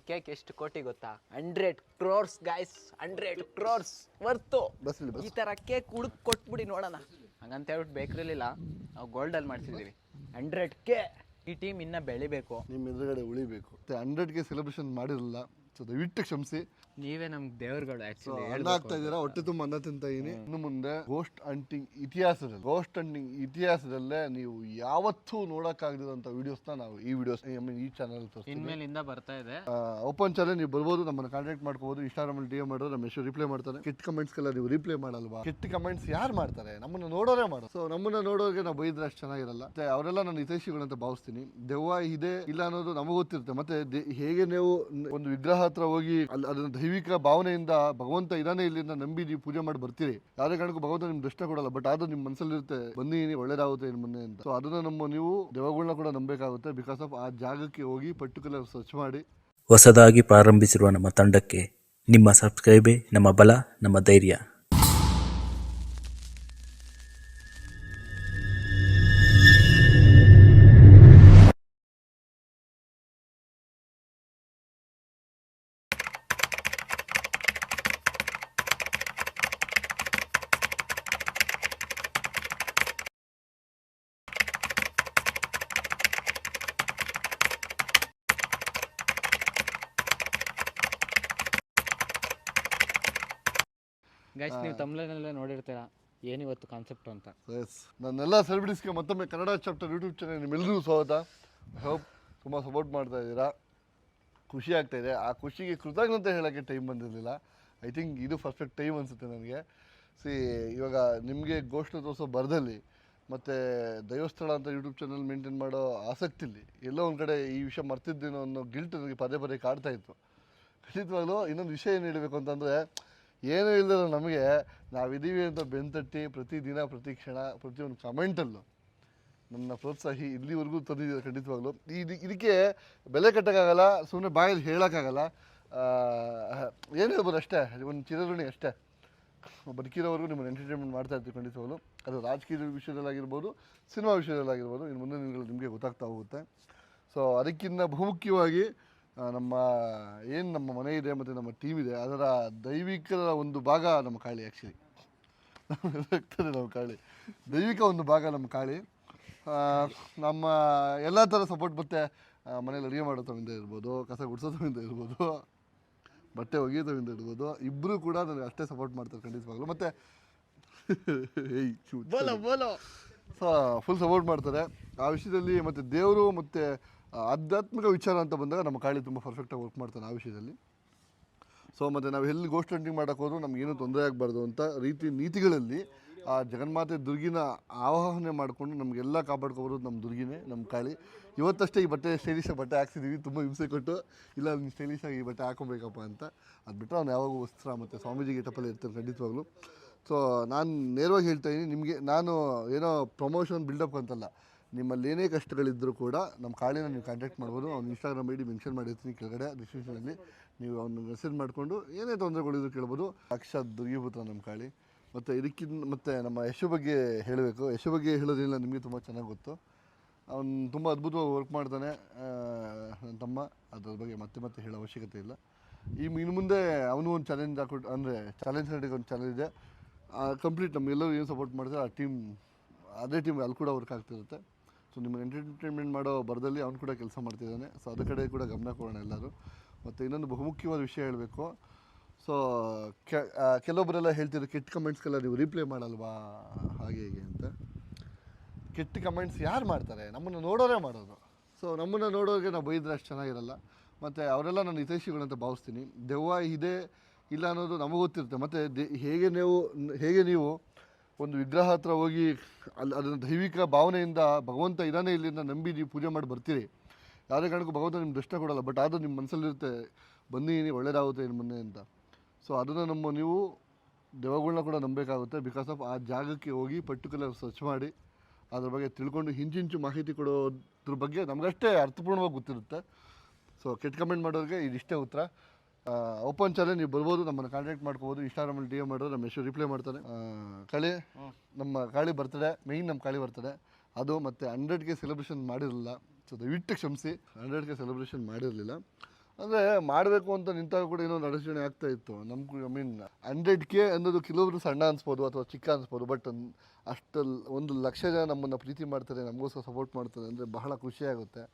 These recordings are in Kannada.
ಕೇಕ್ ಎಷ್ಟು ಕೋಟಿ ಗೊತ್ತಾ? 100 crores ಗೈಸ್, 100 crores ವರ್ತು. ಈ ತರ ಕೇಕ್ ಹುಡುಕ್ ಕೊಟ್ಬಿಡಿ ನೋಡೋಣ ಹಂಗಂತ ಹೇಳ್ಬಿಟ್ಟು ಬೇಕ್ರಿಲಿಲ್ಲ, ನಾವು ಗೋಲ್ಡಲ್ಲಿ ಮಾಡ್ಸಿದ್ದೀವಿ. 100K. ಈ ಟೀಮ್ ಇನ್ನ ಬೆಳಿಬೇಕು, ನಿಮ್ಮ ಎದುರುಗಡೆ ಉಳಿಬೇಕು. 100K ಸೆಲೆಬ್ರೇಷನ್ ಮಾಡಿರಲಿಲ್ಲ, ಸೊ ದಯವಿಟ್ಟು ಕ್ಷಮಿಸಿ. ನೀವೇ ನಮ್ಗೆ ದೇವ್ರುಗಳು. ಆಕ್ಚುಲಿ ಆಗ್ತಾ ಇದ್ದೀರಾ, ಹೊಟ್ಟೆ ತುಂಬ ಅನ್ನ ತಿಂತ ಇದೀನಿ. ಇನ್ನು ಮುಂದೆ ಗೋಸ್ಟ್ ಹಂಟಿಂಗ್ ಇತಿಹಾಸದಲ್ಲೇ ನೀವು ಯಾವತ್ತೂ ನೋಡಕ್ಕಾಗದಿರೋಂಥ ವಿಡಿಯೋಸ್ನ ನಾವು ಈ ಚಾನಲ್ ಇನ್ಮೇಲಿಂದ ಬರ್ತಾ ಇದೆ. ಓಪನ್ ಚಾನಲ್ ನೀವು ಬರ್ಬೋದು, ನಮ್ಮನ್ನು ಕಾಂಟ್ಯಾಕ್ಟ್ ಮಾಡ್ಕೋಬಹುದು. ಇನ್ಸ್ಟಾಗ್ರಾಮ್ ಅಲ್ಲಿ DM ಮಾಡಿದ್ರೆ ನಮ್ಮ ಎಷ್ಟು ರಿಪ್ಲೈ ಮಾಡ್ತಾರೆ. ಕೆಟ್ಟ ಕಮೆಂಟ್ಸ್ಗೆಲ್ಲ ನೀವು ರಿಪ್ಲೈ ಮಾಡಲ್ವಾ? ಕೆಟ್ಟ ಕಮೆಂಟ್ಸ್ ಯಾರು ಮಾಡ್ತಾರೆ? ನಮ್ಮನ್ನು ನೋಡೋರೇ ಮಾಡೋದು. ಸೊ ನಮ್ಮನ್ನ ನೋಡೋರಿಗೆ ನಾವು ಬೈದ್ರೆ ಅಷ್ಟು ಚೆನ್ನಾಗಿರಲ್ಲ. ಮತ್ತೆ ಅವರೆಲ್ಲ ನನ್ನ ಹಿತೈಷಿಗಳು ಅಂತ ಭಾವಿಸ್ತೀನಿ. ದೆವ್ವ ಇದೆ ಇಲ್ಲ ಅನ್ನೋದು ನಮಗೆ ಗೊತ್ತಿರುತ್ತೆ. ಮತ್ತೆ ಹೇಗೆ ನೀವು ಒಂದು ವಿಗ್ರಹ ಹತ್ರ ಹೋಗಿ ಅದನ್ನ ದೈವಿಕ ಭಾವನೆಯಿಂದ ಭಗವಂತ ಇದಾನೆ ಇಲ್ಲಿಂದ ನಂಬಿ ನೀವು ಪೂಜೆ ಮಾಡಿ ಬರ್ತೀರಿ, ಯಾವುದೇ ಕಾರಣಕ್ಕೂ ಭಗವಂತ ನಿಮ್ಗೆ ದರ್ಶನ ಕೊಡಲ್ಲ. ಬಟ್ ಆದ್ರೂ ನಿಮ್ಮ ಮನಸ್ಸಲ್ಲಿರುತ್ತೆ ಬಂದಿನಿ ಒಳ್ಳೇದಾಗುತ್ತೆ ಇನ್ನು ಮುಂದೆ ಅಂತ. ಸೊ ಅದನ್ನ ನೀವು ದೆವ್ವಗಳನ್ನ ಕೂಡ ನಂಬೇಕಾಗುತ್ತೆ. ಬಿಕಾಸ್ ಆಫ್ ಆ ಜಾಗಕ್ಕೆ ಹೋಗಿ ಪರ್ಟಿಕ್ಯುಲರ್ ಸರ್ಚ್ ಮಾಡಿ. ಹೊಸದಾಗಿ ಪ್ರಾರಂಭಿಸಿರುವ ನಮ್ಮ ತಂಡಕ್ಕೆ ನಿಮ್ಮ ಸಬ್ಸ್ಕ್ರೈಬೇ ನಮ್ಮ ಬಲ, ನಮ್ಮ ಧೈರ್ಯ. ಗೈಸ್, ನೀವು ತಮಿಳಲ್ಲೇ ನೋಡಿರ್ತೀರಾ ಏನಿವತ್ತು ಕಾನ್ಸೆಪ್ಟ್ ಅಂತ. ನನ್ನೆಲ್ಲ ಸೆಲೆಬ್ರಿಟೀಸ್ಗೆ ಮತ್ತೊಮ್ಮೆ ಕನ್ನಡ ಚಾಪ್ಟರ್ ಯೂಟ್ಯೂಬ್ ಚಾನಲ್ ನಿಮ್ಮೆಲ್ಲರಿಗೂ ಸ್ವಾಗತ. ಹೋಪ್ ತುಂಬ ಸಪೋರ್ಟ್ ಮಾಡ್ತಾ ಇದ್ದೀರಾ, ಖುಷಿ ಆಗ್ತಾ ಇದೆ. ಆ ಖುಷಿಗೆ ಕೃತಜ್ಞತೆ ಹೇಳೋಕ್ಕೆ ಟೈಮ್ ಬಂದಿರಲಿಲ್ಲ. ಐ ಥಿಂಕ್ ಇದು ಪರ್ಫೆಕ್ಟ್ ಟೈಮ್ ಅನಿಸುತ್ತೆ ನನಗೆ. ಇವಾಗ ನಿಮಗೆ ಗೋಷ್ಠಿ ತೋರಿಸೋ ಬರದಲ್ಲಿ ಮತ್ತು ದೈವಸ್ಥಳ ಅಂತ ಯೂಟ್ಯೂಬ್ ಚಾನಲ್ ಮೇಂಟೈನ್ ಮಾಡೋ ಆಸಕ್ತಿಲಿ ಎಲ್ಲೋ ಒಂದು ಕಡೆ ಈ ವಿಷಯ ಮರ್ತಿದ್ದೇನೋ ಅನ್ನೋ ಗಿಲ್ಟ್ ನನಗೆ ಪದೇ ಕಾಡ್ತಾ ಇತ್ತು. ಖಂಡಿತವಾಗ್ಲೂ ಇನ್ನೊಂದು ವಿಷಯ ಏನು ಹೇಳಬೇಕು ಅಂತಂದರೆ, ಏನೂ ಇಲ್ಲದ ನಮಗೆ ನಾವಿದ್ದೀವಿ ಅಂತ ಬೆಂತಟ್ಟಿ ಪ್ರತಿದಿನ ಪ್ರತಿ ಕ್ಷಣ ಪ್ರತಿಯೊಂದು ಕಮೆಂಟಲ್ಲೂ ನನ್ನ ಪ್ರೋತ್ಸಾಹಿ ಇಲ್ಲಿವರೆಗೂ ತಂದಿದ್ದೀರ. ಖಂಡಿತವಾಗ್ಲೂ ಇದಕ್ಕೆ ಬೆಲೆ ಕಟ್ಟೋಕ್ಕಾಗಲ್ಲ, ಸುಮ್ಮನೆ ಬಾಯಲ್ಲಿ ಹೇಳೋಕ್ಕಾಗಲ್ಲ. ಏನು ಹೇಳ್ಬೋದು ಅಷ್ಟೇ, ಒಂದು ಚಿರಋಣಿ ಅಷ್ಟೇ. ಬದುಕಿರೋವರೆಗೂ ನಿಮ್ಮನ್ನು ಎಂಟರ್ಟೈನ್ಮೆಂಟ್ ಮಾಡ್ತಾ ಇರ್ತೀವಿ ಖಂಡಿತವಾಗ್ಲೂ. ಅದು ರಾಜಕೀಯ ವಿಷಯದಲ್ಲಾಗಿರ್ಬೋದು, ಸಿನಿಮಾ ವಿಷಯದಲ್ಲಾಗಿರ್ಬೋದು, ಇನ್ನು ಮುಂದೆ ನಿಮಗೆ ಗೊತ್ತಾಗ್ತಾ ಹೋಗುತ್ತೆ. ಸೊ ಅದಕ್ಕಿಂತ ಬಹುಮುಖ್ಯವಾಗಿ ನಮ್ಮ ಮನೆ ಇದೆ ಮತ್ತು ನಮ್ಮ ಟೀಮ್ ಇದೆ, ಅದರ ದೈವಿಕದ ಒಂದು ಭಾಗ ನಮ್ಮ ಕಾಳಿ. ಆ್ಯಕ್ಚುಲಿ ನಮ್ಮ ಕಾಳಿ ದೈವಿಕ ಒಂದು ಭಾಗ ನಮ್ಮ ಕಾಳಿ. ನಮ್ಮ ಎಲ್ಲ ಥರ ಸಪೋರ್ಟ್, ಮತ್ತು ಮನೇಲಿ ಅಡುಗೆ ಮಾಡೋದ್ರಿಂದ ಇರ್ಬೋದು, ಕಸ ಗುಡಿಸೋದ್ರಿಂದ ಇರ್ಬೋದು, ಬಟ್ಟೆ ಒಗೆಯೋದ್ರಿಂದ ಇರ್ಬೋದು, ಇಬ್ಬರು ಕೂಡ ನನಗೆ ಅಷ್ಟೇ ಸಪೋರ್ಟ್ ಮಾಡ್ತಾರೆ ಖಂಡಿತವಾಗ್ಲೂ. ಮತ್ತು ಸೊ ಫುಲ್ ಸಪೋರ್ಟ್ ಮಾಡ್ತಾರೆ ಆ ವಿಷಯದಲ್ಲಿ. ಮತ್ತು ದೇವರು ಮತ್ತು ಆಧ್ಯಾತ್ಮಿಕ ವಿಚಾರ ಅಂತ ಬಂದಾಗ ನಮ್ಮ ಕಾಳಿ ತುಂಬ ಪರ್ಫೆಕ್ಟಾಗಿ ವರ್ಕ್ ಮಾಡ್ತಾನೆ ಆ ವಿಷಯದಲ್ಲಿ. ಸೊ ಮತ್ತು ನಾವು ಎಲ್ಲಿ ಗೋಸ್ಟ್ ಹಂಟಿಂಗ್ ಮಾಡೋಕ್ಕೆ ಹೋದ್ರೂ ನಮಗೇನು ತೊಂದರೆ ಆಗಬಾರ್ದು ಅಂತ ನೀತಿಗಳಲ್ಲಿ ಆ ಜಗನ್ಮಾತೆ ದುರ್ಗಿನ ಆವಾಹನೆ ಮಾಡಿಕೊಂಡು ನಮಗೆಲ್ಲ ಕಾಪಾಡ್ಕೊಬರೋದು ನಮ್ಮ ದುರ್ಗಿನೇ, ನಮ್ಮ ಕಾಳಿ. ಇವತ್ತಷ್ಟೇ ಈ ಸ್ಟೈಲಿಶಾಗಿ ಬಟ್ಟೆ ಹಾಕ್ಸಿದ್ದೀವಿ, ತುಂಬ ಹಿಂಸೆ ಕೊಟ್ಟು. ಇಲ್ಲ ನೀವು ಸ್ಟೈಲಿಶಾಗಿ ಈ ಬಟ್ಟೆ ಹಾಕೊಬೇಕಪ್ಪ ಅಂತ. ಅದು ಬಿಟ್ಟರೆ ಅವ್ನು ಯಾವಾಗೂ ವಸ್ತ್ರ ಮತ್ತು ಸ್ವಾಮೀಜಿ ಗೆಟಪಲ್ಲಿ ಇರ್ತಾನೆ ಖಂಡಿತವಾಗ್ಲೂ. ಸೊ ನಾನು ನೇರವಾಗಿ ಹೇಳ್ತಾ ಇದ್ದೀನಿ ನಿಮಗೆ, ನಾನು ಏನೋ ಪ್ರಮೋಷನ್ ಬಿಲ್ಡಪ್ ಅಂತಲ್ಲ. ನಿಮ್ಮಲ್ಲಿ ಏನೇ ಕಷ್ಟಗಳಿದ್ದರೂ ಕೂಡ ನಮ್ಮ ಕಾಳಿನ ನೀವು ಕಾಂಟ್ಯಾಕ್ಟ್ ಮಾಡ್ಬೋದು. ಅವ್ನು ಇನ್ಸ್ಟಾಗ್ರಾಮ್ ಐಡಿ ಮೆನ್ಷನ್ ಮಾಡಿರ್ತೀನಿ ಕೆಳಗಡೆ ಡಿಸ್ಕ್ರಿಪ್ಷನಲ್ಲಿ. ನೀವು ಅವ್ನು ಮೆಸೇಜ್ ಮಾಡಿಕೊಂಡು ಏನೇ ತೊಂದರೆಗಳಿದ್ರು ಕೇಳ್ಬೋದು. ಸಾಕ್ಷಾತ್ ದುರ್ಗಿಪುತ್ರ ನಮ್ಮ ಕಾಳಿ. ಮತ್ತು ಮತ್ತು ನಮ್ಮ ಯಶು ಬಗ್ಗೆ ಹೇಳಬೇಕು. ಯಶು ಬಗ್ಗೆ ಹೇಳೋದಿಲ್ಲ, ನಿಮಗೆ ತುಂಬ ಚೆನ್ನಾಗಿ ಗೊತ್ತು. ಅವ್ನು ತುಂಬ ಅದ್ಭುತವಾಗಿ ವರ್ಕ್ ಮಾಡ್ತಾನೆ ನನ್ನ ತಮ್ಮ. ಅದ್ರ ಬಗ್ಗೆ ಮತ್ತೆ ಹೇಳೋ ಅವಶ್ಯಕತೆ ಇಲ್ಲ. ಇನ್ನು ಮುಂದೆ ಅವನು ಒಂದು ಚಾಲೆಂಜ್ ಅಂದರೆ ಚಾಲೆಂಜ್ ನಡೆಗೆ ಒಂದು ಚಾಲೆಂಜ್ ಇದೆ. ಕಂಪ್ಲೀಟ್ ನಮಗೆಲ್ಲರೂ ಏನು ಸಪೋರ್ಟ್ ಮಾಡ್ತಾರೆ ಆ ಟೀಮ್, ಅದೇ ಟೀಮ್ ಅಲ್ಲಿ ಕೂಡ ವರ್ಕ್ ಆಗ್ತಿರುತ್ತೆ. ಸೊ ನಿಮ್ಮನ್ನು ಎಂಟರ್ಟೈನ್ಮೆಂಟ್ ಮಾಡೋ ಬರದಲ್ಲಿ ಅವ್ನು ಕೂಡ ಕೆಲಸ ಮಾಡ್ತಿದ್ದಾನೆ. ಸೊ ಅದ್ರ ಕಡೆ ಕೂಡ ಗಮನ ಕೊಡೋಣ ಎಲ್ಲರೂ. ಮತ್ತು ಇನ್ನೊಂದು ಬಹುಮುಖ್ಯವಾದ ವಿಷಯ ಹೇಳಬೇಕು. ಸೊ ಕೆಲವೊಬ್ಬರೆಲ್ಲ ಹೇಳ್ತಿದ್ರು ಕೆಟ್ಟ ಕಮೆಂಟ್ಸ್ಗೆಲ್ಲ ನೀವು ರಿಪ್ಲೈ ಮಾಡಲ್ವಾ ಹಾಗೆ ಹೀಗೆ ಅಂತ. ಕೆಟ್ಟ ಕಮೆಂಟ್ಸ್ ಯಾರು ಮಾಡ್ತಾರೆ? ನಮ್ಮನ್ನು ನೋಡೋರೇ ಮಾಡೋದು. ಸೊ ನಮ್ಮನ್ನು ನೋಡೋರಿಗೆ ನಾವು ಬೈದ್ರೆ ಅಷ್ಟು ಚೆನ್ನಾಗಿರಲ್ಲ. ಮತ್ತು ಅವರೆಲ್ಲ ನನ್ನ ಹಿತೈಷಿಗಳು ಅಂತ ಭಾವಿಸ್ತೀನಿ. ದೆವ್ವ ಇದೆ ಇಲ್ಲ ಅನ್ನೋದು ನಮಗೆ ಗೊತ್ತಿರುತ್ತೆ. ಮತ್ತು ಹೇಗೆ ನೀವು ಒಂದು ವಿಗ್ರಹ ಹತ್ರ ಹೋಗಿ ಅದನ್ನು ದೈವಿಕ ಭಾವನೆಯಿಂದ ಭಗವಂತ ಇದಾನೆ ಇಲ್ಲಿಂದ ನಂಬಿ ನೀವು ಪೂಜೆ ಮಾಡಿ ಬರ್ತೀರಿ, ಯಾವುದೇ ಕಾರಣಕ್ಕೂ ಭಗವಂತ ನಿಮ್ಗೆ ದರ್ಶನ ಕೊಡಲ್ಲ. ಬಟ್ ಆದರೂ ನಿಮ್ಮ ಮನಸ್ಸಲ್ಲಿರುತ್ತೆ ಬಂದಿನಿ ಒಳ್ಳೇದಾಗುತ್ತೆ ಇನ್ನು ಮುಂದೆ ಅಂತ. ಸೊ ಅದನ್ನು ನೀವು ದೆವ್ವಗಳನ್ನ ಕೂಡ ನಂಬೇಕಾಗುತ್ತೆ. ಬಿಕಾಸ್ ಆಫ್ ಆ ಜಾಗಕ್ಕೆ ಹೋಗಿ ಪರ್ಟಿಕ್ಯುಲರ್ ಸರ್ಚ್ ಮಾಡಿ ಅದ್ರ ಬಗ್ಗೆ ತಿಳ್ಕೊಂಡು ಹಿಂಚಿಂಚು ಮಾಹಿತಿ ಕೊಡೋದ್ರ ಬಗ್ಗೆ ನಮಗಷ್ಟೇ ಅರ್ಥಪೂರ್ಣವಾಗಿ ಗೊತ್ತಿರುತ್ತೆ. ಸೊ ಕೆಟ್ಟ ಕಮೆಂಟ್ ಮಾಡೋರಿಗೆ ಇದಿಷ್ಟೇ ಉತ್ತರ. ಓಪನ್ ಚಾನಲ್ ನೀವು ಬರ್ಬೋದು, ನಮ್ಮನ್ನು ಕಾಂಟ್ಯಾಕ್ಟ್ ಮಾಡ್ಕೋಬೋದು. ಇನ್ಸ್ಟಾಗ್ರಾಮಲ್ಲಿ DM ಮಾಡಿದ್ರೆ ನಮ್ಮ ಎಷ್ಟು ರಿಪ್ಲೈ ಮಾಡ್ತಾನೆ. ನಮ್ಮ ಕಾಳಿ ಬರ್ತಡೆ, ಮೇಯ್ನ್ ನಮ್ಮ ಕಾಳಿ ಬರ್ತಡೆ ಅದು. ಮತ್ತು 100K ಸೆಲೆಬ್ರೇಷನ್ ಮಾಡಿರಲಿಲ್ಲ, ಸೊ ದಯವಿಟ್ಟು ಕ್ಷಮಿಸಿ. 100K ಸೆಲೆಬ್ರೇಷನ್ ಮಾಡಿರಲಿಲ್ಲ, ಅಂದರೆ ಮಾಡಬೇಕು ಅಂತ ನಿಂತಾಗ ಕೂಡ ಏನೋ ಅಡಚಣೆ ಆಗ್ತಾ ಇತ್ತು ನಮ್ಗೆ. ಐ ಮೀನ್ 100K ಅನ್ನೋದು ಕೆಲವರು ಸಣ್ಣ ಅನ್ಸ್ಬೋದು ಅಥವಾ ಚಿಕ್ಕ ಅನ್ಸ್ಬೋದು, ಬಟ್ ಅಷ್ಟು 1,00,000 ಜನ ನಮ್ಮನ್ನು ಪ್ರೀತಿ ಮಾಡ್ತಾರೆ, ನಮಗೋಸ್ಕರ ಸಪೋರ್ಟ್ ಮಾಡ್ತಾರೆ ಅಂದರೆ ಬಹಳ ಖುಷಿಯಾಗುತ್ತೆ.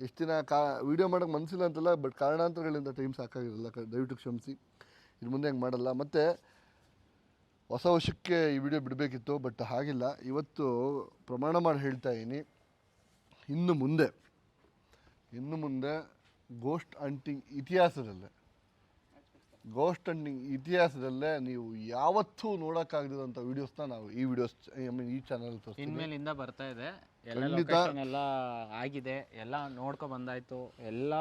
ಇಷ್ಟು ದಿನ ವೀಡಿಯೋ ಮಾಡೋಕ್ಕೆ ಮನಸ್ಸಿಲ್ಲ ಅಂತಲ್ಲ, ಬಟ್ ಕಾರಣಾಂತರಗಳಿಂದ ಟೈಮ್ ಸಾಕಾಗಿರಲಿಲ್ಲ, ದಯವಿಟ್ಟು ಕ್ಷಮಿಸಿ. ಇನ್ನು ಮುಂದೆ ಹಂಗೆ ಮಾಡಲ್ಲ. ಮತ್ತು ಹೊಸ ವರ್ಷಕ್ಕೆ ಈ ವಿಡಿಯೋ ಬಿಡಬೇಕಿತ್ತು, ಬಟ್ ಹಾಗಿಲ್ಲ. ಇವತ್ತು ಪ್ರಮಾಣ ಮಾಡಿ ಹೇಳ್ತಾ ಇದ್ದೀನಿ, ಇನ್ನು ಮುಂದೆ ಗೋಸ್ಟ್ ಹಂಟಿಂಗ್ ಇತಿಹಾಸದಲ್ಲೇ ನೀವು ಯಾವತ್ತೂ ನೋಡೋಕ್ಕಾಗದಿರೋಂಥ ವೀಡಿಯೋಸ್ನ ನಾವು ಈ ಚಾನಲ್ ತೋರಿಸ್ತೀವಿ. ಇನ್ಮೇಲಿಂದ ಬರ್ತಾ ಇದೆ, ಎಲ್ಲ ಲೊಕೇಶನ್ ಎಲ್ಲ ಆಗಿದೆ, ಎಲ್ಲ ನೋಡ್ಕೊ ಬಂದಾಯ್ತು, ಎಲ್ಲ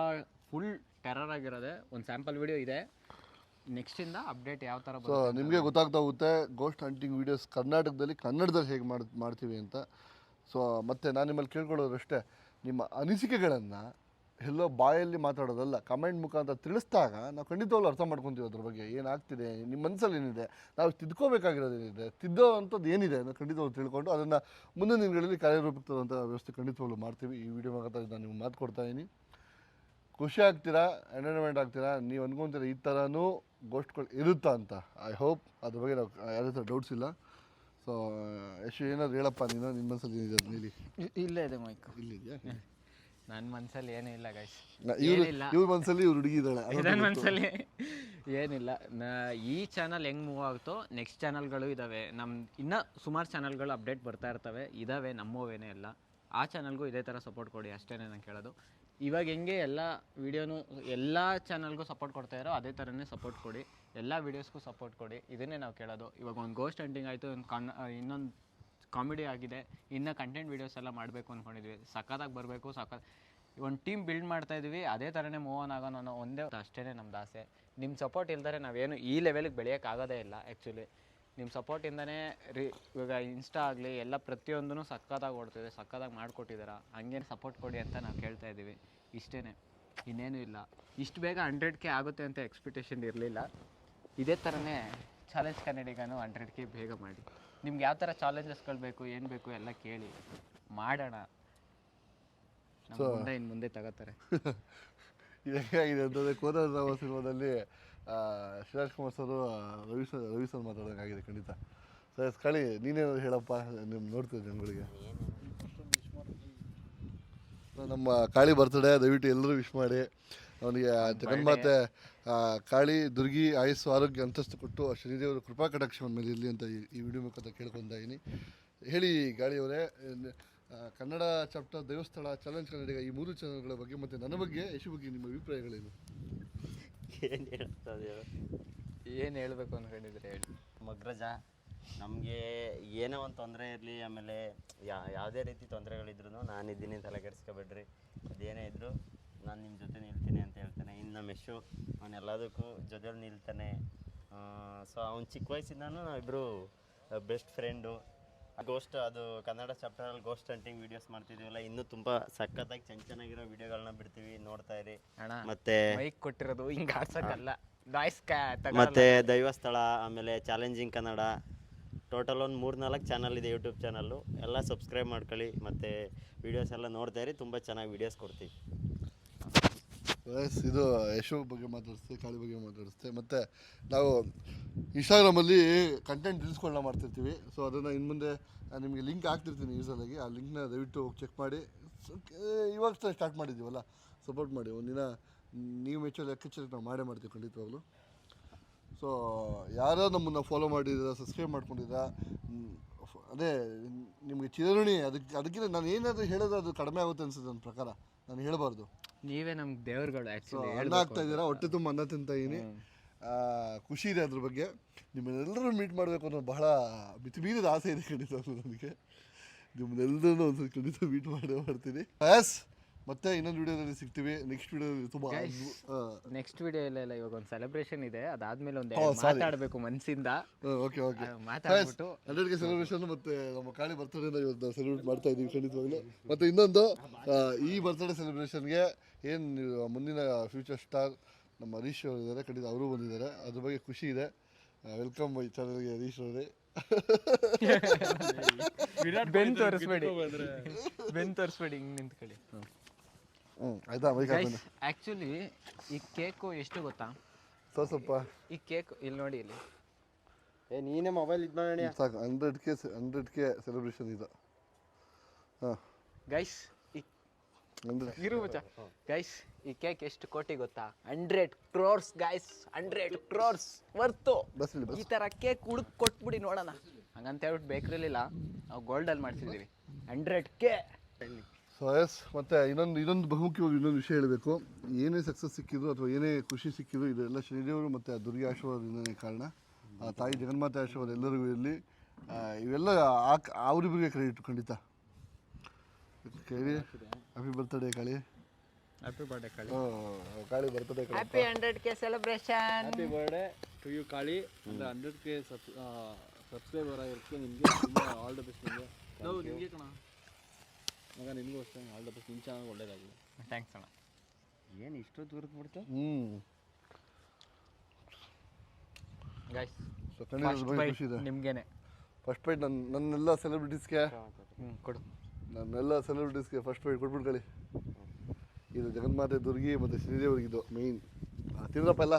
ಫುಲ್ ಟೆರರ್ ಆಗಿರೋದೆ. ಒಂದು ಸ್ಯಾಂಪಲ್ ವಿಡಿಯೋ ಇದೆ, ನೆಕ್ಸ್ಟಿಂದ ಅಪ್ಡೇಟ್ ಯಾವ ಥರ. ಸೊ ನಿಮಗೆ ಗೊತ್ತಾಗ್ತಾ ಹೋಗುತ್ತೆ ಗೋಸ್ಟ್ ಹಂಟಿಂಗ್ ವೀಡಿಯೋಸ್ ಕನ್ನಡದಲ್ಲಿ ಹೇಗೆ ಮಾಡ್ತೀವಿ ಅಂತ. ಸೊ ಮತ್ತು ನಾನು ನಿಮ್ಮಲ್ಲಿ ಕೇಳ್ಕೊಳ್ಳೋದು ಅಷ್ಟೇ, ನಿಮ್ಮ ಅನಿಸಿಕೆಗಳನ್ನು ಎಲ್ಲೋ ಬಾಯಲ್ಲಿ ಮಾತಾಡೋದಲ್ಲ, ಕಮೆಂಟ್ ಮುಖಾಂತರ ತಿಳಿಸಿದಾಗ ನಾವು ಖಂಡಿತವಾಗ್ಲೂ ಅರ್ಥ ಮಾಡ್ಕೊತೀವಿ ಅದ್ರ ಬಗ್ಗೆ ಏನಾಗ್ತಿದೆ, ನಿಮ್ಮ ಮನಸ್ಸಲ್ಲಿ ಏನಿದೆ, ನಾವು ತಿದ್ಕೋಬೇಕಾಗಿರೋದೇನಿದೆ, ತಿದ್ದೋ ಅಂಥದ್ದು ಏನಿದೆ ಅನ್ನೋ ಖಂಡಿತವಾಗ್ಲೂ ತಿಳ್ಕೊಂಡು ಅದನ್ನು ಮುಂದಿನ ದಿನಗಳಲ್ಲಿ ಕಾರ್ಯರೂಪಕ್ಕೆ ತರುವಂಥ ವ್ಯವಸ್ಥೆ ಖಂಡಿತವಾಗ್ಲೂ ಮಾಡ್ತೀವಿ. ಈ ವಿಡಿಯೋ ಮುಖಾಂತರ ನಾನು ನಿಮ್ಗೆ ಮಾತು ಕೊಡ್ತಾಯಿದ್ದೀನಿ. ಖುಷಿ ಆಗ್ತೀರಾ, ಎಂಟರ್ಟೈನ್ಮೆಂಟ್ ಆಗ್ತೀರಾ. ನೀವು ಅಂದ್ಕೊತೀರ ಈ ಥರನೂ ಗೋಸ್ಟ್ಗಳು ಇರುತ್ತಾ ಅಂತ. ಐ ಹೋಪ್ ಅದ್ರ ಬಗ್ಗೆ ನಾವು ಯಾವುದೇ ಥರ ಡೌಟ್ಸ್ ಇಲ್ಲ. ಸೊ ಯಶು ಏನಾದ್ರು ಹೇಳಪ್ಪ, ನಿನ್ನ ಮನಸ್ಸಲ್ಲಿ ಏನಿದೆ ನೀಲಿ? ಇಲ್ಲೇ ಇದೆ ಮೈಕ್, ಇಲ್ಲಿದೆಯಾ? ನನ್ನ ಮನಸ್ಸಲ್ಲಿ ಏನೂ ಇಲ್ಲ ಗೈಸ್, ಇವ್ರ ಮನಸ್ಸಲ್ಲಿ ಇವ್ರು ಹುಡುಗಿ ಇದ್ದಾಳೆ, ನನ್ನ ಮನಸ್ಸಲ್ಲಿ ಏನಿಲ್ಲ. ಈ ಚಾನಲ್ ಹೆಂಗೆ ಮೂವ್ ಆಗುತ್ತೋ ನೆಕ್ಸ್ಟ್ ಚಾನಲ್ಗಳು ಇದ್ದಾವೆ, ಇನ್ನೂ ಸುಮಾರು ಚಾನಲ್ಗಳು ಅಪ್ಡೇಟ್ ಬರ್ತಾ ಇರ್ತವೆ, ಇದ್ದಾವೆ ನಮ್ಮವೇನೇ ಎಲ್ಲ. ಆ ಚಾನಲ್ಗೂ ಇದೇ ಥರ ಸಪೋರ್ಟ್ ಕೊಡಿ ಅಷ್ಟೇ ನಾನು ಕೇಳೋದು. ಇವಾಗ ಹೆಂಗೆ ಎಲ್ಲ ವೀಡಿಯೋನು ಎಲ್ಲ ಚಾನಲ್ಗೂ ಸಪೋರ್ಟ್ ಕೊಡ್ತಾ ಇರೋ ಅದೇ ಥರನೇ ಸಪೋರ್ಟ್ ಕೊಡಿ, ಎಲ್ಲ ವೀಡಿಯೋಸ್ಗೂ ಸಪೋರ್ಟ್ ಕೊಡಿ, ಇದನ್ನೇ ನಾವು ಕೇಳೋದು. ಇವಾಗ ಒಂದು ಗೋಸ್ಟ್ ಹಂಟಿಂಗ್ ಆಯಿತು, ಇನ್ನೊಂದು ಕಾಮಿಡಿ ಆಗಿದೆ, ಇನ್ನು ಕಂಟೆಂಟ್ ವೀಡಿಯೋಸ್ ಎಲ್ಲ ಮಾಡಬೇಕು ಅಂದ್ಕೊಂಡಿದ್ವಿ, ಸಖತ್ತಾಗಿ ಬರಬೇಕು, ಒಂದು ಟೀಮ್ ಬಿಲ್ಡ್ ಮಾಡ್ತಾಯಿದ್ವಿ, ಅದೇ ಥರನೇ ಮೂವ್ ಆನ್ ಆಗೋಣ ಅನ್ನೋ ಒಂದೇ ಅಷ್ಟೇ ನಮ್ದು ಆಸೆ. ನಿಮ್ಮ ಸಪೋರ್ಟ್ ಇಲ್ದರೆ ನಾವೇನು ಈ ಲೆವೆಲಿಗೆ ಬೆಳೆಯೋಕ್ಕಾಗೋದೇ ಇಲ್ಲ ಆ್ಯಕ್ಚುಲಿ. ನಿಮ್ಮ ಸಪೋರ್ಟಿಂದನೇ ಇವಾಗ ಇನ್ಸ್ಟಾ ಆಗಲಿ ಎಲ್ಲ ಪ್ರತಿಯೊಂದೂ ಸಖತ್ತಾಗಿ ಓಡ್ತಿದೆ, ಸಖತ್ತಾಗಿ ಮಾಡಿಕೊಟ್ಟಿದ್ದೀರಾ, ಹಂಗೆ ಸಪೋರ್ಟ್ ಕೊಡಿ ಅಂತ ನಾವು ಕೇಳ್ತಾ ಇದ್ದೀವಿ. ಇಷ್ಟೇ, ಇನ್ನೇನು ಇಲ್ಲ. ಇಷ್ಟು ಬೇಗ 100K ಆಗುತ್ತೆ ಅಂತ ಎಕ್ಸ್ಪೆಕ್ಟೇಷನ್ ಇರಲಿಲ್ಲ. ಇದೇ ಥರನೇ ಚಾಲೆಂಜ್ ಕನ್ನಡಿಗನು 100K ಬೇಗ ಮಾಡಿ. ನಿಮ್ಗೆ ಯಾವ ಥರ ಚಾಲೆಂಜಸ್ಗಳು ಬೇಕು, ಏನು ಬೇಕು ಎಲ್ಲ ಕೇಳಿ ಮಾಡೋಣ, ಇನ್ನು ಮುಂದೆ ತಗೋತಾರೆ. ಹೇಗಾಗಿದೆ ಅಂತಂದರೆ ಕೋಲಾರ ಸಿನಿಮಾದಲ್ಲಿ ಶಿವರಾಜ್ ಕುಮಾರ್ ಸರು ರವಿ ಸರ್ ಮಾತಾಡೋಂಗಾಗಿದೆ ಖಂಡಿತ. ಸರ್ ಕಳಿ ನೀನೇನಾದ್ರು ಹೇಳಪ್ಪ, ನಿಮ್ಮ ನೋಡ್ತೀವಿ ಜನಗಳಿಗೆ. ನಮ್ಮ ಕಾಳಿ ಬರ್ತಡೇ, ದಯವಿಟ್ಟು ಎಲ್ಲರೂ ವಿಶ್ ಮಾಡಿ. ಅವನಿಗೆ ಜಗನ್ಮಾತೆ ಕಾಳಿ ದುರ್ಗಿ ಆಯುಸ್ಸು ಆರೋಗ್ಯ ಅಂತಸ್ತು ಕೊಟ್ಟು ಶನಿದೇವರು ಕೃಪಾ ಕಟಾಕ್ಷ ಮೇಲೆ ಇರಲಿ ಅಂತ ಈ ವಿಡಿಯೋ ಮುಖಾಂತರ ಕೇಳ್ಕೊತಾ ಇದ್ದೀನಿ. ಹೇಳಿ ಗಾಳಿಯವರೇ, ಕನ್ನಡ ಚಾಪ್ಟರ್, ದೇವಸ್ಥಳ, ಚಾಲೆಂಜ್ ಕನ್ನಡಿಗ ಈ 3 ಚಾನಲ್ಗಳ ಬಗ್ಗೆ ಮತ್ತು ನನ್ನ ಬಗ್ಗೆ, ಯಶು ಬಗ್ಗೆ ನಿಮ್ಮ ಅಭಿಪ್ರಾಯಗಳೇನು? ಏನು ಹೇಳಬೇಕು ಅಂದ್ಕೊಂಡಿದ್ರೆ ಹೇಳಿ. ಮಗ್ರಜ, ನಮಗೆ ಏನೋ ಒಂದು ತೊಂದರೆ ಇರಲಿ, ಆಮೇಲೆ ಯಾವುದೇ ರೀತಿ ತೊಂದರೆಗಳಿದ್ರು ನಾನಿದ್ದೀನಿ, ತಲೆ ಕೆಡಿಸ್ಕೊಬೇಡ್ರಿ. ಅದೇನೇ ಇದ್ದರೂ ನಾನು ನಿಮ್ಮ ಜೊತೆ ನಿಲ್ತೀನಿ ಅಂತ ಹೇಳ್ತಾನೆ. ಇನ್ನು ನಮ್ಮ ಯಶು ಅವನೆಲ್ಲದಕ್ಕೂ ಜೊತೆಲಿ ನಿಲ್ತಾನೆ. ಸೊ ಅವ್ನು ಚಿಕ್ಕ ವಯಸ್ಸಿಂದನೂ ನಾವಿಬ್ಬರು ಬೆಸ್ಟ್ ಫ್ರೆಂಡು. ಗೋಸ್ಟ್ ಅದು ಕನ್ನಡ ಚಾಪ್ಟರಲ್ಲಿ ಗೋಸ್ಟ್ ಹಂಟಿಂಗ್ ವೀಡಿಯೋಸ್ ಮಾಡ್ತಿದ್ದೀವಲ್ಲ, ಇನ್ನೂ ತುಂಬ ಸಖತ್ತಾಗಿ ಚೆನ್ನಾಗಿರೋ ವೀಡಿಯೋಗಳನ್ನ ಬಿಡ್ತೀವಿ, ನೋಡ್ತಾ ಇರಿ. ಮತ್ತೆ ಮೈಕ್ ಕೊಟ್ಟಿರೋದು ಹಿಂಗೆ ಆಡ್ಸಕ್ಕಲ್ಲ, ಮತ್ತು ದೈವಸ್ಥಳ, ಆಮೇಲೆ ಚಾಲೆಂಜಿಂಗ್ ಕನ್ನಡ, ಟೋಟಲ್ ಒಂದು 3-4 ಚಾನಲ್ ಇದೆ ಯೂಟ್ಯೂಬ್ ಚಾನಲ್ಲು. ಎಲ್ಲ ಸಬ್ಸ್ಕ್ರೈಬ್ ಮಾಡ್ಕೊಳ್ಳಿ, ಮತ್ತು ವೀಡಿಯೋಸ್ ಎಲ್ಲ ನೋಡ್ತಾ ಇರಿ, ತುಂಬ ಚೆನ್ನಾಗಿ ವೀಡಿಯೋಸ್ ಕೊಡ್ತೀವಿ. ಇದು ಯಶು ಬಗ್ಗೆ ಮಾತಾಡಿಸ್ತೆ, ಕಾಳಿ ಬಗ್ಗೆ ಮಾತಾಡಿಸ್ತೆ. ಮತ್ತು ನಾವು ಇನ್ಸ್ಟಾಗ್ರಾಮಲ್ಲಿ ಕಂಟೆಂಟ್ ರೀಲ್ಸ್ಗಳನ್ನ ಮಾಡ್ತಿರ್ತೀವಿ. ಸೊ ಅದನ್ನು ಇನ್ನು ಮುಂದೆ ನಿಮಗೆ ಲಿಂಕ್ ಹಾಕ್ತಿರ್ತೀನಿ ಯೂಸಲ್ಲಾಗಿ, ಆ ಲಿಂಕ್ನ ದಯವಿಟ್ಟು ಹೋಗಿ ಚೆಕ್ ಮಾಡಿ. ಇವಾಗ ಸ್ಟಾರ್ಟ್ ಮಾಡಿದ್ದೀವಲ್ಲ, ಸಪೋರ್ಟ್ ಮಾಡಿ. ಒಂದಿನ ನೀವು ಮೆಚ್ಚೋ ಲೆಕ್ಕಾಚಾರಕ್ಕೆ ನಾವು ಮಾಡ್ತೀವಿ ಖಂಡಿತವಾಗ್ಲೂ. ಸೊ ಯಾರೋ ನಮ್ಮನ್ನು ಫಾಲೋ ಮಾಡಿದ್ದೀರಾ, ಸಬ್ಸ್ಕ್ರೈಬ್ ಮಾಡ್ಕೊಂಡಿದ್ದೀರಾ, ಅದೇ ನಿಮಗೆ ಚಿರಋಣಿ. ಅದಕ್ಕಿಂತ ನಾನು ಏನಾದರೂ ಹೇಳೋದು ಅದು ಕಡಿಮೆ ಆಗುತ್ತೆ ಅನ್ಸುತ್ತೆ ನನ್ನ ಪ್ರಕಾರ. ನಾನು ಹೇಳಬಾರ್ದು, ನೀವೇ ನಮ್ಗೆ ದೇವ್ರುಗಳು. ಆ್ಯಕ್ಚುಲಿ ಅನ್ನ ಆಗ್ತಾ ಇದ್ದೀರಾ, ಹೊಟ್ಟೆ ತುಂಬ ಅನ್ನ ತಿಂತಾ ಇದ್ದೀನಿ, ಖುಷಿ ಇದೆ ಅದ್ರ ಬಗ್ಗೆ. ನಿಮ್ಮನ್ನೆಲ್ಲರೂ ಮೀಟ್ ಮಾಡಬೇಕು ಅನ್ನೋ ಬಹಳ ಮಿತಿಮೀರಿದ ಆಸೆ ಇದೆ ಖಂಡಿತವಾಗ್ಲೂ ನನಗೆ. ನಿಮ್ಮನ್ನೆಲ್ಲರೂ ಒಂದ್ಸಲ ಖಂಡಿತ ಮೀಟ್ ಮಾಡ್ತೀನಿ. ಮತ್ತೆ ಇನ್ನೊಂದು ವಿಡಿಯೋದಲ್ಲಿ ಸಿಗ್ತೀವಿ. ನೆಕ್ಸ್ಟ್ ವಿಡಿಯೋದಲ್ಲಿ ತುಂಬ ನೆಕ್ಸ್ಟ್ ವಿಡಿಯೋ ಇಲ್ಲ, ಇವಾಗ ಒಂದು ಸೆಲೆಬ್ರೇಷನ್ ಇದೆ, ಅದಾದ್ಮೇಲೆ ಒಂದು ಮಾತಾಡಬೇಕು ಮನಸ್ಸಿಂದ. ಓಕೆ ಮಾತಾಡ್ಬಿಟ್ಟು 100K ಸೆಲೆಬ್ರೇಷನ್ ಮತ್ತು ನಮ್ಮ ಕಾಳಿ ಬರ್ತಡೇನ ಇವತ್ತು ಸೆಲೆಬ್ರೇಟ್ ಮಾಡ್ತಾ ಇದ್ದೀವಿ ಖಂಡಿತವಾಗ್ಲೂ. ಮತ್ತು ಇನ್ನೊಂದು ಈ ಬರ್ತಡೇ ಸೆಲೆಬ್ರೇಷನ್ಗೆ ಏನು ಮುಂದಿನ ಫ್ಯೂಚರ್ ಸ್ಟಾರ್ ನಮ್ಮ ಹರೀಶ್ ಅವರು ಇದ್ದಾರೆ, ಖಂಡಿತ ಅವರು ಬಂದಿದ್ದಾರೆ. ಅದ್ರ ಬಗ್ಗೆ ಖುಷಿ ಇದೆ. ವೆಲ್ಕಮ್ ಈ ಚಾನಲ್ಗೆ ಹರೀಶ್ ಅವರೇ. ಬೆನ್ ತೋರಿಸ್ಬೇಡಿ, ಹಿಂಗೆ ನಿಂತ್ಕೊಳ್ಳಿ. ಆಯ್ತಾ ಮೈಕ್ ಗೈಸ್ ಆ್ಯಕ್ಚುಲಿ ಈ ಕೇಕು ಎಷ್ಟು ಗೊತ್ತಾ? ಸ್ವಲ್ಪ ಈ ಕೇಕ್ ಇಲ್ಲಿ ನೋಡಿ ಇಲ್ಲಿ ನೀನೇ ಮೊಬೈಲ್ ಇದು ಮಾಡಿ ಸಾಕು 100K ಸೆಲೆಬ್ರೇಷನ್ ಇದು. ಹಾಂ ಗೈಸ್ ಗೈಸ್ ಈ ಕೇಕ್ ಎಷ್ಟು ಕೋಟಿ ಗೊತ್ತಾ? 100 crores ಗೈಸ್, 100 crores ವರ್ತು. ಈ ಥರ ಕೇಕ್ ಹುಡುಕ್ ಕೊಟ್ಬಿಡಿ ನೋಡೋಣ ಹಂಗಂತ ಹೇಳ್ಬಿಟ್ಟು ಬೇಕ್ರಿಲಿಲ್ಲ, ನಾವು ಗೋಲ್ಡಲ್ಲಿ ಮಾಡಿಸಿದ್ದೀವಿ 100K. ಸೊ ಎಸ್ ಮತ್ತು ಇನ್ನೊಂದು ಬಹುಮುಖ್ಯವಾಗಿ ಇನ್ನೊಂದು ವಿಷಯ ಹೇಳಬೇಕು. ಏನೇ ಸಕ್ಸಸ್ ಸಿಕ್ಕಿದ್ರು ಅಥವಾ ಏನೇ ಖುಷಿ ಸಿಕ್ಕಿದ್ರು ಇದೆಲ್ಲ ಶನಿದೇವರು ಮತ್ತು ಆ ದುರ್ಗೆ ಆಶೀರ್ವಾದದಿಂದನೇ ಕಾರಣ. ಆ ತಾಯಿ ಜಗನ್ಮಾತೆ ಆಶೀರ್ವಾದ ಎಲ್ಲರಿಗೂ ಇರಲಿ. ಇವೆಲ್ಲ ಅವರಿಬ್ಬರಿಗೆ ಕ್ರೆಡಿಟ್ ಖಂಡಿತ. ಕೇಳಿ happy birthday Kali. Happy birthday Kali. Kali birthday Kali. Happy 100K celebration. Happy birthday to you Kali. ಅಂದರೆ 100K ಸಬ್ಸ್ಕ್ರೈಬರ್ ಆಗಿರೋಕ್ಕೆ ನಿಮಗೆ ತುಂಬ ಆಲ್ ದ ಬೆಸ್ಟ್. ನಿಮಗೆ ಕಣ ಮಗ, ನಿನಗೂ ಅಷ್ಟೇ ಆಲ್ ದ ಬೆಸ್ಟ್. ನಿಮ್ಮ ಚಾನಲ್ ಒಳ್ಳೇದಾಗಲಿ. ಥ್ಯಾಂಕ್ಸ್ ಅಣ್ಣ. ಏನು ಇಷ್ಟು ದೂರದ್ದು ಬಿಡ್ತು? ಗೈಸ್ ಸೊ ಖಂಡಿತ ಖುಷಿ ಇದೆ ನಿಮ್ಗೇನೆ ಫಸ್ಟ್ ಬೈಟ್. ನನ್ನೆಲ್ಲ ಸೆಲೆಬ್ರಿಟೀಸ್ಗೆ ಕೊಡು. ನನ್ನೆಲ್ಲ ಸೆಲೆಬ್ರಿಟೀಸ್ಗೆ ಫಸ್ಟ್ ಬೈಟ್ ಕೊಟ್ಬಿಟ್ಟು ಕಳಿ. ಇದು ಜಗನ್ಮಾತೆ ದುರ್ಗಿ ಮತ್ತು ಶ್ರೀದೇವ್ರಿಗಿದು ಮೇಯ್ನ್. ತಿಂದ್ರಪ್ಪ ಎಲ್ಲ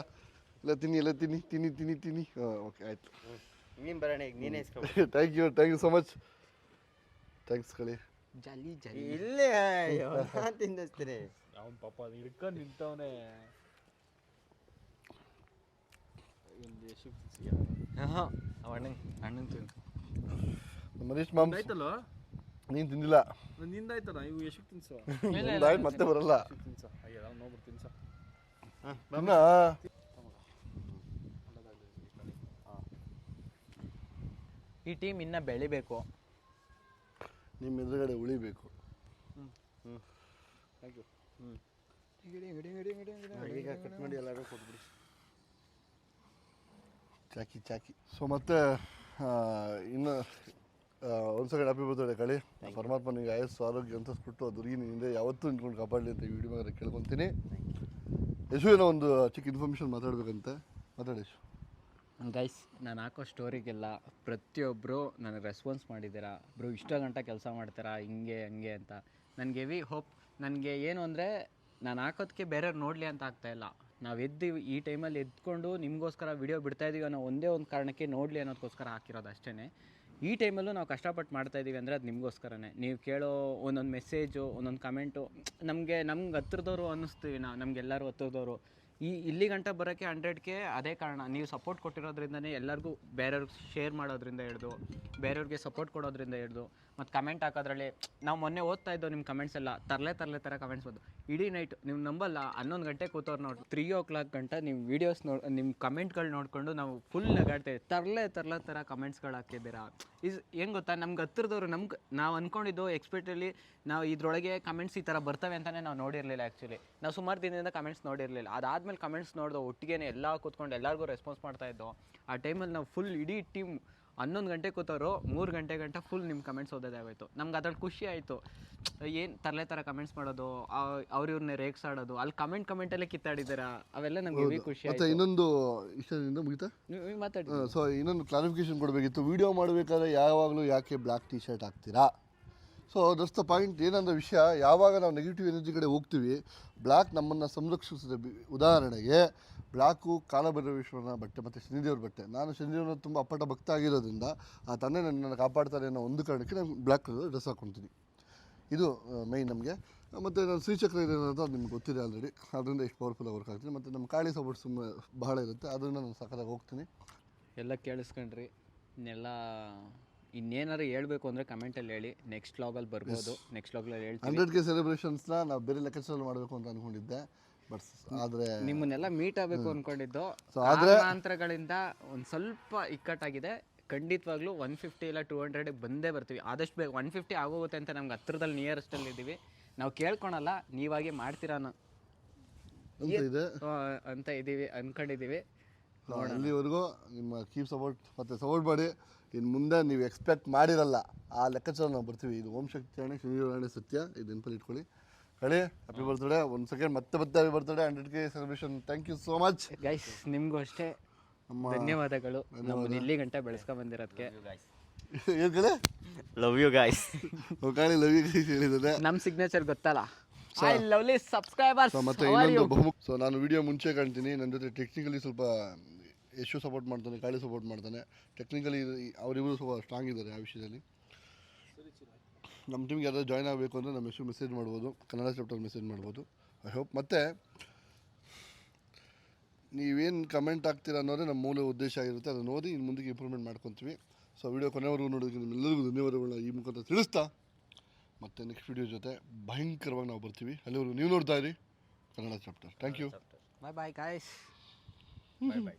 ಎಲ್ಲ ತಿನ್ನಿ. ಹಾಂ ಓಕೆ ಆಯಿತು. ನೀನು ಬರೋಣ ಈಗ ನೀನೇ ಇಸ್ಕೊ. Thank you so much. Thanks ಕಳಿ. ಜಲಿ ಇಲ್ಲೇ ತಿನ್ನಿಸ್ತೀನಿ. ಅವ್ನು ಪಾಪ ಅದು ಹಿಡ್ಕೊಂಡು ನಿಂತವನೇ. ಒಂದು ಎಷ್ಟು ಅಣ್ಣನ್ ತಿಂದು ಮನೀಶ್ ಮಾಮ್ಸ್ ಆಯ್ತಲ್ಲ, ನೀನು ತಿಂದಿಲ್ಲ. ನಿಂದಾಯ್ತಲ್ಲ, ಇವು ಎಷ್ಟಕ್ಕೆ ತಿನ್ಸೋ ಆಯ್ತು ಮತ್ತೆ ಬರಲ್ಲ. ತಿನ್ಸ. ಅಯ್ಯ ನಾವು ನೋಡ್ಬಿಟ್ಟು ತಿನ್ಸ. ಇನ್ನ ಈ ಟೀಮ್ ಇನ್ನ ಬೆಳಿಬೇಕು. ನಿಮ್ಮ ಎದುರುಗಡೆ ಉಳಿಬೇಕು. Thank you. ಈಗ ಕಟ್ ಮಾಡಿ ಎಲ್ಲರೂ ಕೊಟ್ಬಿಡಿ. ಚಾಕಿ. ಸೊ ಮತ್ತೆ ಇನ್ನು ಒಂದು ಸೆಕೆಂಡ್ ಹ್ಯಾಪಿ ಬರ್ತ್ಡೇ ಕಾಳಿ. ಪರಮಾತ್ಮ ನಿಮಗೆ ಆಯಸ್ಸು ಆರೋಗ್ಯ ಅಂತ ಕೊಟ್ಟು ದುರ್ಗಿ ನಿಂದೆ ಯಾವತ್ತೂ ನಿಂತ್ಕೊಂಡು ಕಾಪಾಡಲಿ ಅಂತ ಈ ವಿಡಿಯೋ ಮೇಲೆ ಕೇಳ್ಕೊತೀನಿ. ಯಶು ಏನೋ ಒಂದು ಚಿಕ್ಕ ಇನ್ಫಾರ್ಮೇಷನ್ ಮಾತಾಡ್ಬೇಕಂತೆ. ಮಾತಾಡಿ ಯಶು. ಗೈಸ್, ನಾನು ಹಾಕೋ ಸ್ಟೋರಿಗೆಲ್ಲ ಪ್ರತಿಯೊಬ್ಬರು ನನಗೆ ರೆಸ್ಪಾನ್ಸ್ ಮಾಡಿದ್ದೀರಾ. ಬ್ರೋ ಇಷ್ಟೋ ಗಂಟೆ ಕೆಲಸ ಮಾಡ್ತಾರಾ ಹಿಂಗೆ ಹಂಗೆ ಅಂತ. ನನಗೆ ಹೆವಿ ಹೋಪ್. ನನಗೆ ಏನು ಅಂದರೆ ನಾನು ಹಾಕೋದಕ್ಕೆ ಬೇರೆಯವ್ರು ನೋಡಲಿ ಅಂತ ಆಗ್ತಾಯಿಲ್ಲ. ನಾವು ಎದ್ದು ಈ ಟೈಮಲ್ಲಿ ಎದ್ಕೊಂಡು ನಿಮಗೋಸ್ಕರ ವಿಡಿಯೋ ಬಿಡ್ತಾಯಿದ್ದೀವಿ ಅನ್ನೋ ಒಂದೇ ಒಂದು ಕಾರಣಕ್ಕೆ ನೋಡಲಿ ಅನ್ನೋದಕ್ಕೋಸ್ಕರ ಹಾಕಿರೋದು ಅಷ್ಟೇ. ಈ ಟೈಮಲ್ಲೂ ನಾವು ಕಷ್ಟಪಟ್ಟು ಮಾಡ್ತಾಯಿದ್ದೀವಿ ಅಂದರೆ ಅದು ನಿಮಗೋಸ್ಕರನೇ. ನೀವು ಕೇಳೋ ಒಂದೊಂದು ಮೆಸೇಜು, ಒಂದೊಂದು ಕಮೆಂಟು ನಮಗೆ ಹತ್ರದವರು ಅನ್ನಿಸ್ತೀವಿ. ನಮಗೆಲ್ಲರೂ ಹತ್ರದವರು ಇಲ್ಲಿ ಗಂಟ ಬರೋಕ್ಕೆ 100K ಅದೇ ಕಾರಣ. ನೀವು ಸಪೋರ್ಟ್ ಕೊಟ್ಟಿರೋದ್ರಿಂದನೇ ಎಲ್ಲರಿಗೂ ಬೇರೆಯವ್ರಿಗೆ ಶೇರ್ ಮಾಡೋದ್ರಿಂದ ಹಿಡ್ದು, ಬೇರೆಯವ್ರಿಗೆ ಸಪೋರ್ಟ್ ಕೊಡೋದ್ರಿಂದ ಹಿಡ್ದು, ಮತ್ತು ಕಮೆಂಟ್ ಹಾಕೋದ್ರಲ್ಲಿ ನಾವು ಮೊನ್ನೆ ಓದ್ತಾ ಇದ್ದೋ ನಿಮ್ಮ ಕಮೆಂಟ್ಸ್ ಎಲ್ಲ ತರಲೆ ಥರ ಕಮೆಂಟ್ಸ್ ಬಂದು. ಇಡೀ ನೈಟ್ ನೀವು ನಂಬಲ್ಲ 11 ಗಂಟೆ ಕೂತವ್ರು ನೋಡಿ 3 o'clock ಗಂಟ ನಿಮ್ಮ ವೀಡಿಯೋಸ್ ನಿಮ್ಮ ಕಮೆಂಟ್ಗಳು ನೋಡಿಕೊಂಡು ನಾವು ಫುಲ್ ನಗಾಡ್ತೇವೆ. ತರಲೆ ಥರ ಕಮೆಂಟ್ಸ್ಗಳು ಹಾಕಿದ್ದೀರಾ. ಹೆಂಗೆ ಗೊತ್ತಾ, ನಮ್ಗೆ ಹತ್ತಿರದವ್ರು ನಾವು ಅಂದ್ಕೊಂಡಿದ್ದು ಎಕ್ಸ್ಪೆಕ್ಟಲ್ಲಿ ನಾವು ಇದರೊಳಗೆ ಕಮೆಂಟ್ಸ್ ಈ ಥರ ಬರ್ತವೆ ಅಂತಲೇ ನಾವು ನೋಡಿರಲಿಲ್ಲ. ಆ್ಯಕ್ಚುಲಿ ನಾವು ಸುಮಾರು ದಿನದಿಂದ ಕಮೆಂಟ್ಸ್ ನೋಡಿರಲಿಲ್ಲ. ಅದಾದಮೇಲೆ ಕಮೆಂಟ್ಸ್ ನೋಡಿದೋ ಒಟ್ಟಿಗೆ ಎಲ್ಲ ಕೂತ್ಕೊಂಡು ಎಲ್ಲರಿಗೂ ರೆಸ್ಪಾನ್ಸ್ ಮಾಡ್ತಾಯಿದ್ದೋ. ಆ ಟೈಮಲ್ಲಿ ನಾವು ಫುಲ್ ಇಡೀ ಟೀಮ್ 11 ಗಂಟೆ ಕೂತವರು 3 ಗಂಟೆ ಫುಲ್ ನಿಮ್ಮ ಕಮೆಂಟ್ಸ್ ಓದೋದೇ ಆಗೋಯ್ತು. ನಮ್ಗೆ ಅದ್ರಲ್ಲಿ ಖುಷಿ ಆಯಿತು. ಏನು ತರಲೆ ಥರ ಕಮೆಂಟ್ಸ್ ಮಾಡೋದು, ಅವ್ರನ್ನೇ ರೇಗ್ಸಾಡೋದು, ಅಲ್ಲಿ ಕಮೆಂಟಲ್ಲೇ ಕಿತ್ತಾಡಿದ್ದೀರಾ, ಅವೆಲ್ಲ ನಮ್ಗೆ ಹೆವಿ ಖುಷಿ ಮತ್ತೆ ಇನ್ನೊಂದು ಇಷ್ಟದಿಂದ ಮುಗಿತಾ ಮಾತಾಡಿ. ಸೊ ಇನ್ನೊಂದು ಕ್ಲಾರಿಫಿಕೇಶನ್ ಕೊಡಬೇಕಿತ್ತು. ವಿಡಿಯೋ ಮಾಡಬೇಕಾದ್ರೆ ಯಾವಾಗಲೂ ಯಾಕೆ ಬ್ಲ್ಯಾಕ್ ಟಿ ಶರ್ಟ್ ಹಾಕ್ತೀರಾ? So that's the point. ಏನಂದ್ರೆ ವಿಷಯ, ಯಾವಾಗ ನಾವು ನೆಗೆಟಿವ್ ಎನರ್ಜಿ ಕಡೆ ಹೋಗ್ತೀವಿ, ಬ್ಲ್ಯಾಕ್ ನಮ್ಮನ್ನು ಸಂರಕ್ಷಿಸುತ್ತೆ. ಉದಾಹರಣೆಗೆ ಬ್ಲ್ಯಾಕು ಕಾಲಭೈರವೇಶ್ವರನ ಬಟ್ಟೆ ಮತ್ತು ಶನಿದೇವ್ರ ಬಟ್ಟೆ. ನಾನು ಶನಿದೇವ್ರನ್ನ ತುಂಬ ಅಪ್ಪಟ ಭಕ್ತ ಆಗಿರೋದ್ರಿಂದ ಆ ತಂದೆ ನನ್ನನ್ನು ಕಾಪಾಡ್ತಾರೆ ಅನ್ನೋ ಒಂದು ಕಾರಣಕ್ಕೆ ನಾನು ಬ್ಲ್ಯಾಕ್ ಕಲರ್ ಡ್ರೆಸ್ ಹಾಕ್ಕೊತೀನಿ. ಇದು ಮೈನ್ ನಮಗೆ. ಮತ್ತು ನಾನು ಶ್ರೀಚಕ್ರ ಇದೆ ಅನ್ನೋದು ಅದು ನಿಮ್ಗೆ ಗೊತ್ತಿದೆ ಆಲ್ರೆಡಿ. ಅದರಿಂದ ಎಷ್ಟು ಪವರ್ಫುಲ್ಲಾಗಿ ವರ್ಕ್ ಆಗ್ತೀನಿ. ಮತ್ತು ನಮ್ಮ ಕಾಳಿ ಸಪೋರ್ಟ್ ಬಹಳ ಇರುತ್ತೆ. ಅದರಿಂದ ನಾನು ಸಕ್ಕತ್ತಾಗಿ ಹೋಗ್ತೀನಿ. ಎಲ್ಲ ಕೇಳಿಸ್ಕೊಂಡ್ರಿ. ಇನ್ನೇನಾರು ಹೇಳ್ಬೇಕು ಅಂದರೆ ಕಮೆಂಟಲ್ಲಿ ಹೇಳಿ. ನೆಕ್ಸ್ಟ್ ವ್ಲಾಗಲ್ಲಿ ಬರ್ಬೋದು. ನೆಕ್ಸ್ಟ್ ವ್ಲಾಗಲ್ಲಿ ಹೇಳ್ತೀನಿ. 100K ಸೆಲೆಬ್ರೇಷನ್ಸ್ನ ನಾವು ಬೇರೆ ಲೆಕ್ಕಾಚಾರ ಮಾಡಬೇಕು ಅಂತ ಅಂದ್ಕೊಂಡಿದ್ದೆ. ಬಟ್ ಆದರೆ ನಿಮ್ಮನ್ನೆಲ್ಲ ಮೀಟ್ ಆಗಬೇಕು ಅಂದ್ಕೊಂಡಿದ್ದು. ಅಂತರಗಳಿಂದ ಒಂದು ಸ್ವಲ್ಪ ಇಕ್ಕಟ್ಟಾಗಿದೆ. ಖಂಡಿತವಾಗ್ಲೂ 150 ಇಲ್ಲ 200 ಬಂದೇ ಬರ್ತೀವಿ. ಆದಷ್ಟು ಬೇಗ 150 ಆಗೋಗುತ್ತೆ ಅಂತ ನಮ್ಗೆ ಹತ್ರದಲ್ಲಿ ನಿಯರೆಸ್ಟಲ್ಲಿ ಇದ್ದೀವಿ. ನಾವು ಕೇಳ್ಕೊಳಲ್ಲ, ನೀವಾಗೆ ಮಾಡ್ತೀರಾ ಅಂತ ಇದ್ದೀವಿ, ಅಂದ್ಕೊಂಡಿದ್ದೀವಿ. ಅಲ್ಲಿವರೆಗೂ ನಿಮ್ಮ ಕೀಪ್ ಸಪೋರ್ಟ್ ಮತ್ತು ಸಪೋರ್ಟ್ ಮಾಡಿ. ಇನ್ನು ಮುಂದೆ ನೀವು ಎಕ್ಸ್ಪೆಕ್ಟ್ ಮಾಡಿರಲ್ಲ ಆ ಲೆಕ್ಕಾಚಾರ ನಾವು ಬರ್ತೀವಿ. ಇದು ಓಂ ಶಕ್ತಿ ಅಣೆ ಶನಿವಾರಣೆ ಸತ್ಯ. ಇದು ನೆನಪಲ್ಲಿ ಇಟ್ಕೊಳ್ಳಿ. Kali happy birthday. ಒಂದು ಸೆಕೆಂಡ್ ಮತ್ತೆ happy birthday. 100K celebration. Thank you so much guys. ನಿಮಗೂ ಅಷ್ಟೇ ಧನ್ಯವಾದಗಳು. ನಮ್ಮನ್ನು ಇಲ್ಲಿ ಗಂಟೆ ಬೆಳೆಸ್ಕೊಂಡು ಬಂದಿರೋದಕ್ಕೆ. ಏನು ಕಡೆ love you guys. Kali love you guys ಹೇಳಿದ್ದಾರೆ. ನಮ್ಮ ಸಿಗ್ನೇಚರ್ ಗೊತ್ತಲ್ಲ. I lovely subscribers. ಸೊ ಮತ್ತು ಇನ್ನೊಂದು ಸೊ ನಾನು ವಿಡಿಯೋ ಮುಂಚೆ ಕಾಣ್ತೀನಿ, ನನ್ನ ಜೊತೆ ಟೆಕ್ನಿಕಲಿ ಸ್ವಲ್ಪ ಯಶು ಸಪೋರ್ಟ್ ಮಾಡ್ತಾನೆ, ಕಾಳಿ ಸಪೋರ್ಟ್ ಮಾಡ್ತಾನೆ. ಟೆಕ್ನಿಕಲಿ ಅವರಿಬ್ಬರು ಸ್ವಲ್ಪ ಸ್ಟ್ರಾಂಗ್ ಇದ್ದಾರೆ ಆ ವಿಷಯದಲ್ಲಿ. ನಮ್ಮ ಟೀಮ್ಗೆ ಯಾರಾದರೂ ಜಾಯ್ನ್ ಆಗಬೇಕು ಅಂದರೆ ನಮ್ಮ ಯಶು ಮೆಸೇಜ್ ಮಾಡ್ಬೋದು, ಕನ್ನಡ ಚಾಪ್ಟರ್ ಮೆಸೇಜ್ ಮಾಡ್ಬೋದು. I hope. ಮತ್ತು ನೀವೇನು ಕಮೆಂಟ್ ಆಗ್ತೀರಾ ಅನ್ನೋದೇ ನಮ್ಮ ಮೂಲ ಉದ್ದೇಶ ಆಗಿರುತ್ತೆ. ಅದನ್ನು ಓದಿ ಇನ್ನು ಮುಂದಕ್ಕೆ ಇಂಪ್ರೂವ್ಮೆಂಟ್ ಮಾಡ್ಕೊತೀವಿ. ಸೊ ವಿಡಿಯೋ ಕೊನೆವರೆಗೂ ನೋಡೋದಕ್ಕೆ ನಿಮ್ಮೆಲ್ಲರಿಗೂ ಧನ್ಯವಾದಗಳನ್ನ ಈ ಮುಖಾಂತರ ತಿಳಿಸ್ತಾ, ಮತ್ತು ನೆಕ್ಸ್ಟ್ ವಿಡಿಯೋ ಜೊತೆ ಭಯಂಕರವಾಗಿ ನಾವು ಬರ್ತೀವಿ. ಅಲ್ಲಿವರೆಗೂ ನೀವು ನೋಡ್ತಾ ಇರಿ Kannada chapter. Thank you. Bye bye guys. Bye bye.